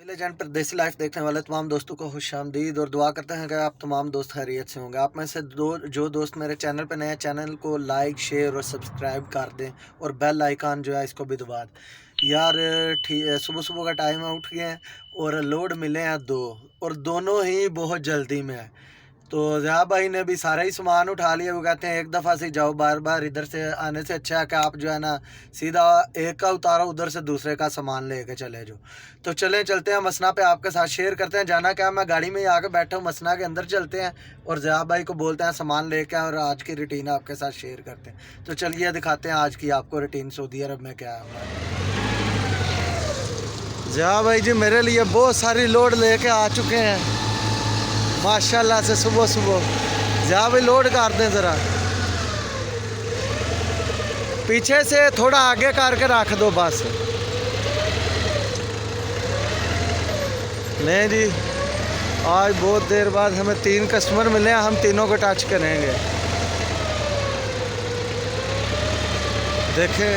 Legend परदेसी life देखने वाले तमाम दोस्तों को खुशामदीद और दुआ करते हैं कि आप तमाम दोस्त खैरियत से होंगे। आप में से जो दोस्त मेरे चैनल पर नए हैं, चैनल को लाइक शेयर और सब्सक्राइब कर दें और बेल आइकन जो है इसको भी दबा दें। यार ठीक है, सुबह सुबह का टाइम है, उठ गए हैं और लोड मिले हैं दो, और दोनों ही बहुत जल्दी में है। तो ज़िया भाई ने भी सारा ही सामान उठा लिया। वो कहते हैं एक दफ़ा से जाओ, बार बार इधर से आने से अच्छा है कि आप जो है ना सीधा एक का उतारो, उधर से दूसरे का सामान लेके चले जाओ। तो चलते हैं मसना पे, आपके साथ शेयर करते हैं। जाना क्या, मैं गाड़ी में ही आके बैठा हूँ, मसना के अंदर चलते हैं और ज़िया भाई को बोलते हैं सामान लेके और आज की रूटीन आपके साथ शेयर करते हैं। तो चलिए दिखाते हैं आज की आपको रूटीन सऊदी अरब में क्या है। ज़िया भाई जी मेरे लिए बहुत सारी लोड लेके आ चुके हैं माशाल्लाह से। सुबह सुबह ज़िया भाई लोड कर दें ज़रा, पीछे से थोड़ा आगे करके रख दो बस। नहीं जी, आज बहुत देर बाद हमें 3 कस्टमर मिले हैं, हम तीनों को टच करेंगे। देखें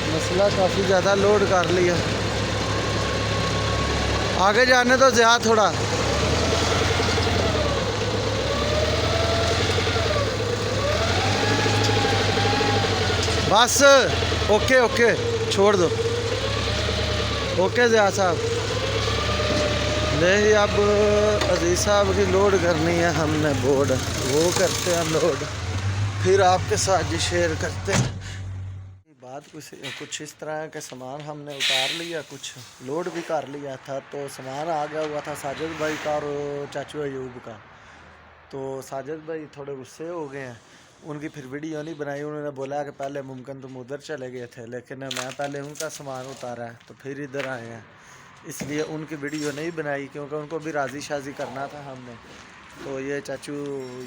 मसला काफ़ी ज़्यादा लोड कर लिया, आगे जाने तो ज़्यादा थोड़ा। बस ओके ओके छोड़ दो, ओके ज़िया साहब। नहीं अब अजीज़ साहब की लोड करनी है हमने बोर्ड, वो करते हैं लोड, फिर आपके साथ जी शेयर करते हैं। बात कुछ इस तरह है कि सामान हमने उतार लिया, कुछ लोड भी कर लिया था, तो सामान आ गया हुआ था साजिद भाई का और चाचू अयूब का। तो साजिद भाई थोड़े गुस्से हो गए हैं, उनकी फिर वीडियो नहीं बनाई। उन्होंने बोला कि पहले मुमकिन तुम उधर चले गए थे, लेकिन मैं पहले उनका सामान उतारा है तो फिर इधर आए हैं, इसलिए उनकी वीडियो नहीं बनाई, क्योंकि उनको भी राज़ी शाजी करना था हमने। तो ये चाचू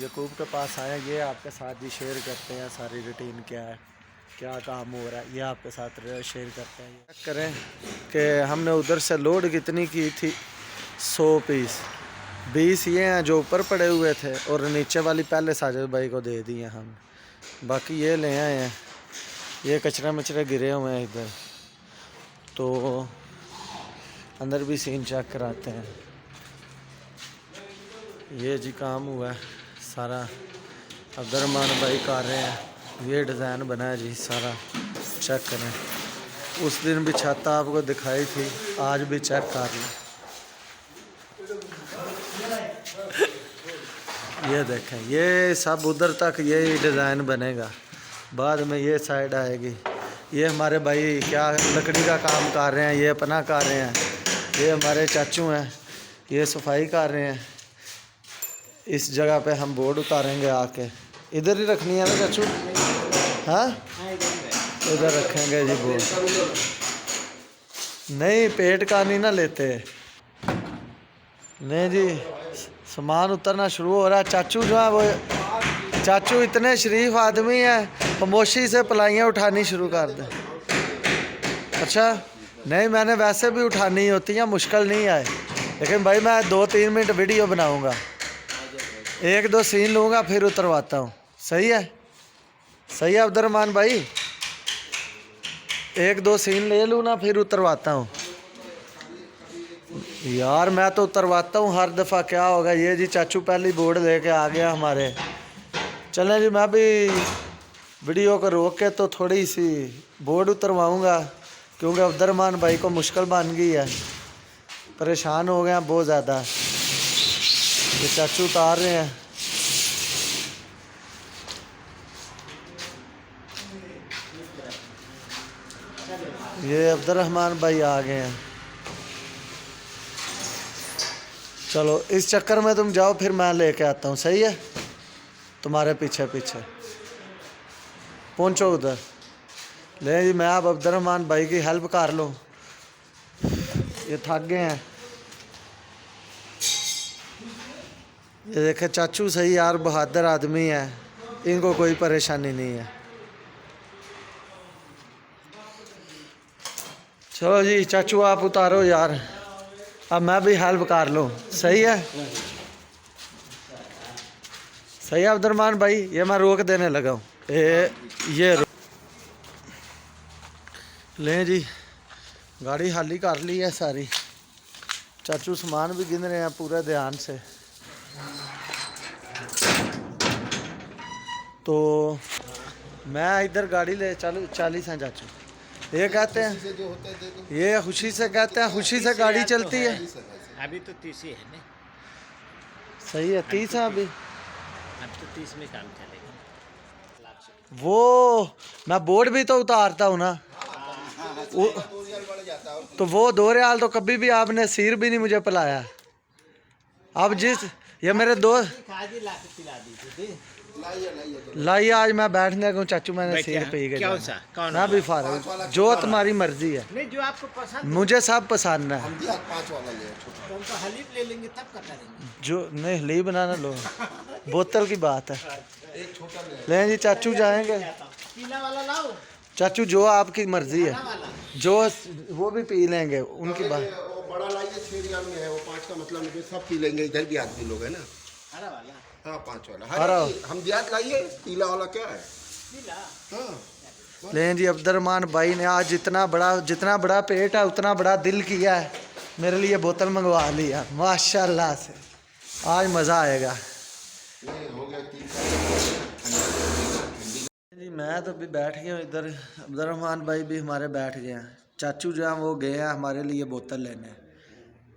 यकूब के पास आए, ये आपके साथ भी शेयर करते हैं सारी रूटीन क्या है, क्या काम हो रहा है, ये आपके साथ शेयर करते हैं। चेक करें कि हमने उधर से लोड कितनी की थी, 100 पीस। 20 ये हैं जो ऊपर पड़े हुए थे और नीचे वाली पहले साजिद भाई को दे दी हैं हम, बाकी ये ले आए हैं। ये कचरा मचरे गिरे हुए हैं इधर, तो अंदर भी सीन चेक कराते हैं। ये जी काम हुआ है सारा, अब्दुर्रहमान भाई कर रहे हैं। ये डिज़ाइन बना है जी सारा, चेक करें। उस दिन भी छत आपको दिखाई थी, आज भी चेक कर लें। ये देखें, ये सब उधर तक यही डिज़ाइन बनेगा, बाद में ये साइड आएगी। ये हमारे भाई क्या लकड़ी का काम कर रहे हैं, ये अपना कर रहे हैं। ये हमारे चाचू हैं, ये सफाई कर रहे हैं। इस जगह पे हम बोर्ड उतारेंगे आके, इधर ही रखनी है ना चाचू? हाँ इधर रखेंगे जी बोर्ड। नहीं पेट का नहीं ना लेते, नहीं जी सामान उतरना शुरू हो रहा है। चाचू जो है वो चाचू इतने शरीफ आदमी हैं, खामोशी से पलाइयाँ उठानी शुरू कर दें। अच्छा नहीं, मैंने वैसे भी उठानी होती हैं, मुश्किल नहीं है, लेकिन भाई मैं 2-3 मिनट वीडियो बनाऊंगा, 1-2 सीन लूँगा फिर उतरवाता हूँ। सही है, सही है अब्दुर्रहमान भाई, 1-2 सीन ले लूँ ना फिर उतरवाता हूँ। यार मैं तो उतरवाता हूँ हर दफ़ा, क्या होगा। ये जी चाचू पहली बोर्ड लेके आ गया हमारे। चलें जी, मैं भी वीडियो को रोक के तो थोड़ी सी बोर्ड उतरवाऊँगा, क्योंकि अब्दुर्रहमान भाई को मुश्किल बन गई है, परेशान हो गए हैं बहुत ज़्यादा। ये चाचू उतार रहे हैं। ये अब्दुर्रहमान भाई आ गए हैं। चलो इस चक्कर में तुम जाओ, फिर मैं लेके आता हूँ। सही है, तुम्हारे पीछे पीछे पहुँचो उधर। ले जी, मैं अब अब्दुर्रहमान भाई की हेल्प कर लूँ, ये थक गए हैं। ये देखे चाचू सही यार, बहादुर आदमी है, इनको कोई परेशानी नहीं है। चलो जी चाचू आप उतारो यार, अब मैं भी हेल्प कर लूँ। सही है, सही है अब्दुर्रहमान भाई, ये मैं रोक देने लगा हूँ। ये लें जी, गाड़ी खाली कर ली है सारी। चाचू सामान भी गिन रहे हैं पूरे ध्यान से। तो मैं इधर गाड़ी ले चलो 40 हैं चाचू। ये कहते हैं ये खुशी से कहते हैं, खुशी से गाड़ी चलती है। अभी तो 30 ही है ना। सही है 30 है अभी। अब तो 30 में काम चलेगा। वो मैं बोर्ड भी तो उतारता हूँ ना। तो वो 2 रियाल तो कभी भी आपने सिर भी नहीं मुझे पिलाया। अब जिस ये मेरे दोस्त लाइए आज मैं बैठने को चाचू मैंने सिर पी गया। मैं भी फारग जो तुम्हारी मर्जी है। नहीं जो आपको पसंद मुझे सब पसंद है। हम 5 वाला ले तो हलीब ले लेंगे तब कर लेंगे। जो नहीं हलीब बनाना लो बोतल की बात है। ले जी चाचू जाएंगे। पीला वाला लाओ चाचू जो आपकी मर्जी है जो वो भी पी लेंगे उनकी बात। बड़ा लाइए 6 रियाल में है वो 5 का मतलब नहीं सब पी लेंगे। इधर भी आदमी लोग है ना। हरा वाला हाँ 5 वाला हरा हम दियात लाइए। पीला वाला क्या है पीला। हाँ लें जी अब्दुर्रहमान भाई ने आज जितना बड़ा पेट है उतना बड़ा दिल किया है। मेरे लिए बोतल मंगवा लिया माशाल्लाह से। आज मज़ा आएगा। हो गया जी मैं तो अभी बैठ गया हूँ इधर। अब्दुर्रहमान भाई भी हमारे बैठ गए हैं। चाचू जहाँ वो गए हैं हमारे लिए बोतल लेने।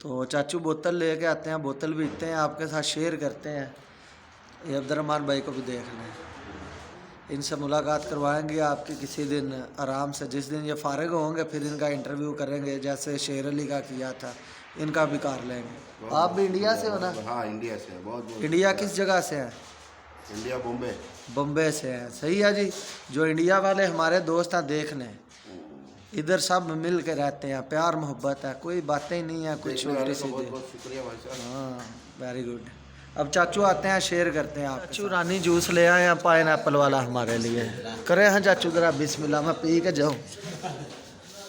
तो चाचू बोतल लेके आते हैं, बोतल पीते हैं, आपके साथ शेयर करते हैं। ये अब्दुर्रहमान भाई को भी देख लें। इनसे मुलाकात करवाएंगे आपकी किसी दिन आराम से। जिस दिन ये फ़ारिग होंगे फिर इनका इंटरव्यू करेंगे जैसे शेर अली का किया था। इनका भी कर लेंगे। आप भी इंडिया से हो ना? हाँ इंडिया से है। बहुत इंडिया किस जगह से हैं? इंडिया बॉम्बे। बम्बे से हैं। सही है जी। जो इंडिया वाले हमारे दोस्त हैं देख लें इधर सब मिल के रहते हैं, प्यार मोहब्बत है, कोई बातें ही नहीं है कुछ उल्टी सीधी। शुक्रिया भाई साहब। हाँ वेरी गुड। अब चाचू आते हैं शेयर करते हैं। आप चाचू रानी जूस ले आए हैं पाइनएप्पल वाला हमारे लिए। करें हैं चाचू ज़रा बिस्मिल्लाह मैं पी के जाऊँ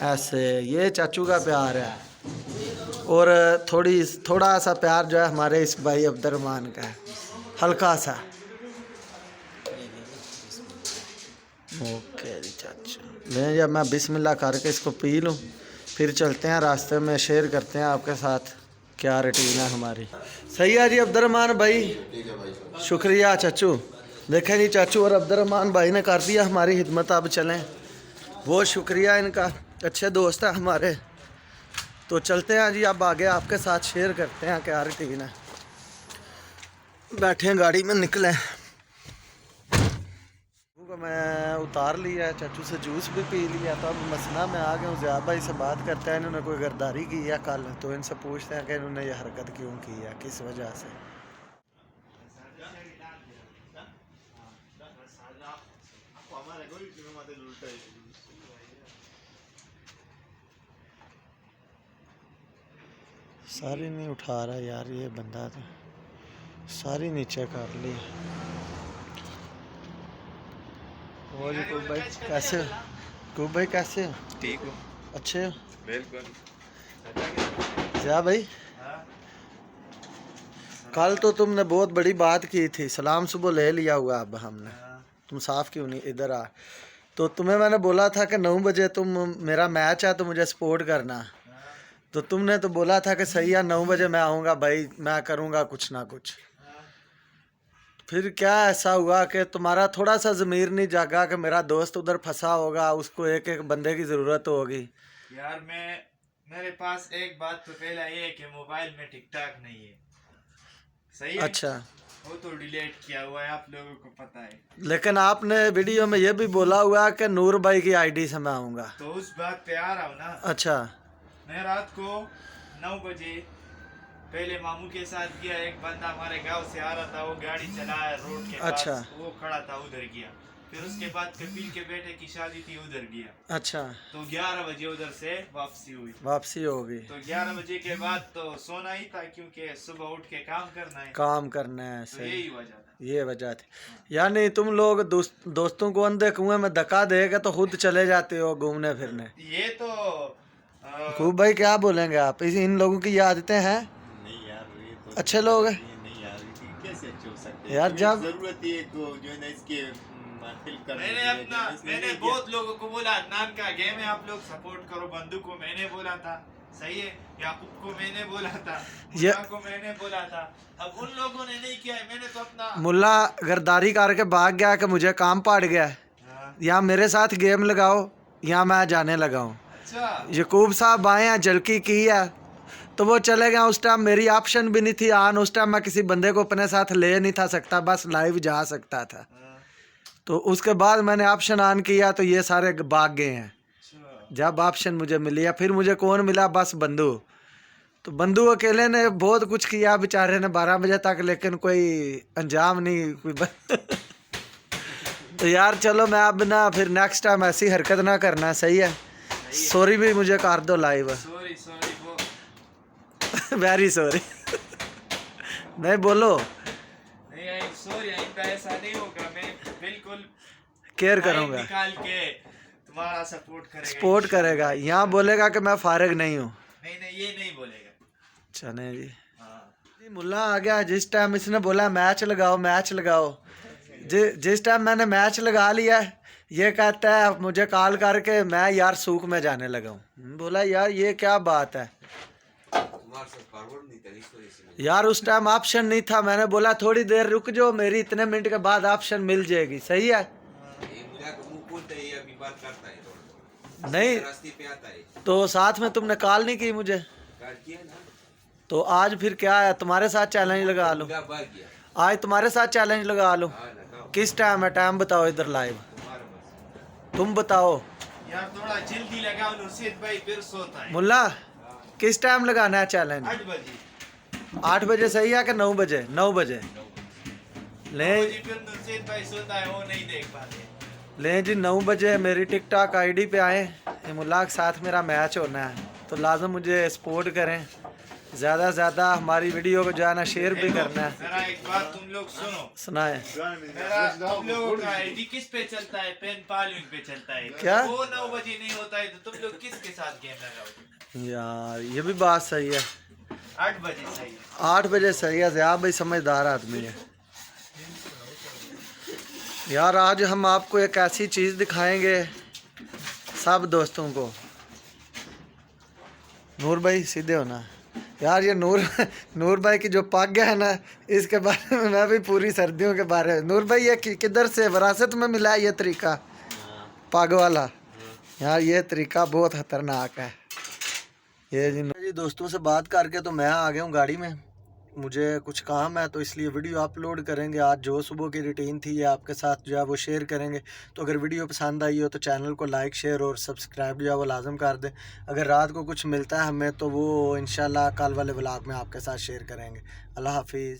ऐसे। ये चाचू का प्यार है। और थोड़ा सा प्यार जो है हमारे इस भाई अब्दुर्रहमान का है हल्का सा। ओके जी चाचू ले जब मैं बिस्मिल्लाह करके इसको पी लूँ फिर चलते हैं रास्ते में शेयर करते हैं आपके साथ क्या रूटीन है हमारी। सही है जी अब्दुर्रहमान भाई। शुक्रिया चाचू। देखें जी चाचू और अब्दुर्रहमान भाई ने कर दिया हमारी खिदमत। अब चलें बहुत शुक्रिया इनका, अच्छे दोस्त हैं हमारे। तो चलते हैं जी अब आगे आपके साथ शेयर करते हैं क्या रूटीन है। बैठे हैं गाड़ी में निकलें। मैं उतार लिया है चाचू से जूस भी पी लिया। तो अब मसला में आ गया हूँ ज़िया भाई से बात करते हैं। इन्होंने कोई गर्दारी की है कल तो इनसे पूछते हैं कि इन्होंने ये हरकत क्यों की है किस वजह से। सारी नहीं उठा रहा यार ये बंदा तो सारी नीचे कर ली। और कूब भाई कैसे हो? कूब भाई कैसे हो? ठीक हो? अच्छे हो? बिल्कुल। ज़िया भाई कल तो तुमने बहुत बड़ी बात की थी। सलाम सुबह ले लिया हुआ अब हमने। तुम साफ क्यों नहीं इधर आ। तो तुम्हें मैंने बोला था कि 9 बजे तुम मेरा मैच है तो मुझे सपोर्ट करना। तो तुमने तो बोला था कि सही है 9 बजे मैं आऊँगा भाई, मैं करूँगा कुछ ना कुछ। फिर क्या ऐसा हुआ कि तुम्हारा थोड़ा सा ज़मीर नहीं जागा कि मेरा दोस्त उधर फंसा होगा, उसको एक एक बंदे की ज़रूरत होगी। यार मेरे पास एक बात तो पहला ये है कि मोबाइल में टिक टाक नहीं है। सही है? अच्छा वो तो डिलीट किया हुआ है, आप लोगों को पता है। लेकिन आपने वीडियो में ये भी बोला हुआ कि नूर भाई की आईडी से मैं आऊँगा। तो उस बात पे आ रहा हूँ ना। अच्छा मैं रात को 9 बजे पहले मामू के साथ गया। एक बंदा हमारे गांव से आ रहा था, वो गाड़ी चला रोड के पास। अच्छा। वो खड़ा था उधर गया। फिर उसके बाद कपिल के बेटे की शादी थी उधर गया। अच्छा तो 11 बजे उधर से वापसी हुई। वापसी होगी तो 11 बजे के बाद तो सोना ही था क्योंकि सुबह उठ के काम करना है। काम करना है। तो सही यही वजह था। ये वजह थी। यानी तुम लोग दोस्तों को अंधे कुएं में धक्का देके तो खुद चले जाते हो घूमने फिरने। ये तो खूब भाई क्या बोलेंगे आप? इन लोगों की ये आदतें हैं? नहीं यार ये तो अच्छे लोग हैं नहीं यार, ये कैसे अच्छे हो सकते हैं? यार। जब जरूरत है तो जो है ना इसके मैंने बहुत लोगों को बोला अदनान का गेम है, आप लोग सपोर्ट करो। बंदू को मैंने बोला था, सही है। याकूब को मैंने बोला था, ये मुन्ना को मैंने बोला था। अब उन लोगों ने नहीं किया है, मैंने तो अपना मुल्ला गरदारी करके भाग गया कि मुझे काम पड़ गया है, हाँ। या मेरे साथ गेम लगाओ या मैं जाने लगा हूँ। अच्छा यकूब साहब आए हैं, जलकी की है तो वो चले गए। उस टाइम मेरी ऑप्शन भी नहीं थी ऑन, उस टाइम मैं किसी बंदे को अपने साथ ले नहीं था सकता, बस लाइव जा सकता था। हाँ, तो उसके बाद मैंने ऑप्शन ऑन किया तो ये सारे भाग गए हैं। अच्छा जब ऑप्शन मुझे मिली है, फिर मुझे कौन मिला, बस बंधु। तो बंधु अकेले ने बहुत कुछ किया बेचारे ने 12 बजे तक, लेकिन कोई अंजाम नहीं कोई तो यार चलो मैं अब ना फिर नेक्स्ट टाइम ऐसी हरकत ना करना, सही है। सॉरी भी मुझे कर दो लाइव। सॉरी सॉरी वो वेरी सॉरी। नहीं बोलो, नहीं आई सॉरी, आइंदा ऐसा नहीं होगा। मैं बिल्कुल केयर टाइम करूँगा, निकाल के तुम्हारा सपोर्ट करेगा। सपोर्ट करेगा। यहाँ बोलेगा कि मैं फारिग नहीं हूँ। नहीं नहीं ये नहीं बोलेगा। चले जी। हाँ जी मुल्ला आ गया। जिस टाइम इसने बोला मैच लगाओ मैच लगाओ, जिस टाइम मैंने मैच लगा लिया ये कहता है मुझे कॉल करके मैं यार सूख में जाने लगा हूँ। बोला यार ये क्या बात है यार, उस टाइम ऑप्शन नहीं था। मैंने बोला थोड़ी देर रुक जाओ, मेरी इतने मिनट के बाद ऑप्शन मिल जाएगी, सही है। नहीं तो साथ में तुमने कॉल नहीं की मुझे, तो आज फिर क्या है, तुम्हारे साथ चैलेंज लगा लो। आज तुम्हारे साथ चैलेंज लगा लो। किस टाइम है, टाइम बताओ इधर लाइव, तुम बताओ। यार थोड़ा जल्दी लगाओ, नुरशीद भाई फिर सोता है। मुल्ला किस टाइम लगाना है चैलेंज? 8 बजे। 8 बजे सही है कि 9 बजे? 9 बजे ले फिर नुरशीद भाई सोता है, वो नहीं देख पाते। ले जी। 9 बजे मेरी टिकटॉक आईडी पे आए। मुल्ला के साथ मेरा मैच होना है, तो लाजम मुझे सपोर्ट करें, ज़्यादा से ज़्यादा हमारी वीडियो को जो है ना शेयर भी करना है। मेरा एक बात तुम लोग सुनो, सुनाए। मेरा तुम लोगों का आईडी किस पे चलता है? पेन पालिंग पे चलता है। क्या? वो 9 बजे नहीं होता है तो तुम लोग किसके साथ गेम लगाओगे? यार ये भी बात सही है। 8 बजे सही है। 8 बजे सही है। ज़्यादा भाई समझदार आदमी है यार। आज हम आपको एक ऐसी चीज़ दिखाएंगे सब दोस्तों को। नूर भाई सीधे होना यार। ये नूर भाई की जो पग है ना, इसके बारे में मैं भी पूरी सर्दियों के बारे में। नूर भाई ये किधर से विरासत में मिला है ये तरीका पग वाला? यार ये तरीका बहुत खतरनाक है ये जी। दोस्तों से बात करके तो मैं आ गया हूँ गाड़ी में, मुझे कुछ काम है तो इसलिए वीडियो अपलोड करेंगे। आज जो सुबह की रूटीन थी ये आपके साथ जो है वो शेयर करेंगे। तो अगर वीडियो पसंद आई हो तो चैनल को लाइक शेयर और सब्सक्राइब जो है वो लाजम कर दें। अगर रात को कुछ मिलता है हमें तो वो इंशाल्लाह कल वाले व्लॉग में आपके साथ शेयर करेंगे। अल्लाह हाफिज़।